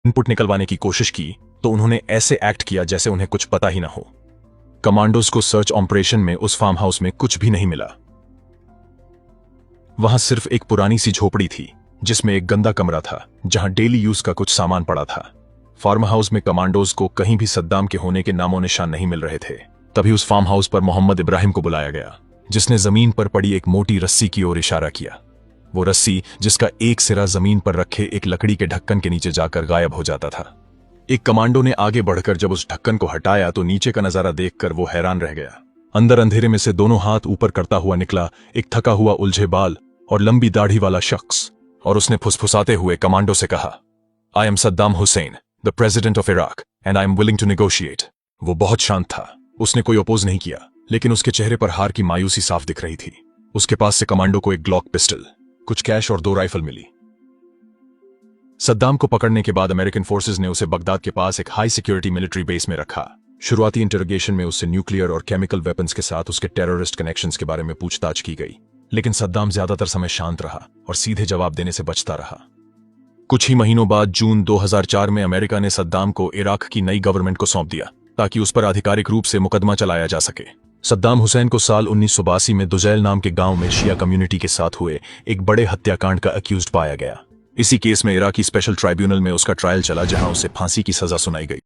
Input निकलवाने की कोशिश की तो उन्होंने ऐसे एक्ट किया जैसे उन्हें कुछ पता ही ना हो। कमांडोज को सर्च ऑपरेशन में उस फार्म हाउस में कुछ भी नहीं मिला। वहां सिर्फ एक पुरानी सी झोपड़ी थी जिसमें एक गंदा कमरा था जहां डेली यूज का कुछ सामान पड़ा था। फार्म हाउस में कमांडोज को कहीं भी सद्दाम के होने के नामो निशान नहीं मिल रहे थे। तभी उस फार्म हाउस पर मोहम्मद इब्राहिम को बुलाया गया, जिसने जमीन पर पड़ी एक मोटी रस्सी की ओर इशारा किया। वो रस्सी जिसका एक सिरा जमीन पर रखे एक लकड़ी के ढक्कन के नीचे जाकर गायब हो जाता था। एक कमांडो ने आगे बढ़कर जब उस ढक्कन को हटाया तो नीचे का नजारा देखकर वो हैरान रह गया। अंदर अंधेरे में से दोनों हाथ ऊपर करता हुआ निकला एक थका हुआ उलझे बाल और लंबी दाढ़ी वाला शख्स, और उसने फुसफुसाते हुए कमांडो से कहा, I am Saddam Hussein, the president of Iraq, and I am willing to negotiate. वो बहुत शांत था, उसने कोई अपोज नहीं किया, लेकिन उसके चेहरे पर हार की मायूसी साफ दिख रही थी। उसके पास से कमांडो को एक ग्लॉक पिस्टल, कुछ कैश और 2 राइफल मिली। सद्दाम को पकड़ने के बाद अमेरिकन फोर्सेज ने उसे बगदाद के पास एक हाई सिक्योरिटी मिलिट्री बेस में रखा। शुरुआती इंटरोगेशन में उससे न्यूक्लियर और केमिकल वेपन्स के साथ उसके टेररिस्ट कनेक्शंस के बारे में पूछताछ की गई, लेकिन सद्दाम ज्यादातर समय शांत रहा और सीधे जवाब देने से बचता रहा। कुछ ही महीनों बाद जून 2004 में अमेरिका ने सद्दाम को इराक की नई गवर्नमेंट को सौंप दिया ताकि उस पर आधिकारिक रूप से मुकदमा चलाया जा सके। सद्दाम हुसैन को साल 1982 में दुजैल नाम के गांव में शिया कम्युनिटी के साथ हुए एक बड़े हत्याकांड का अक्यूज्ड पाया गया। इसी केस में इराकी स्पेशल ट्राइब्यूनल में उसका ट्रायल चला, जहां उसे फांसी की सजा सुनाई गई।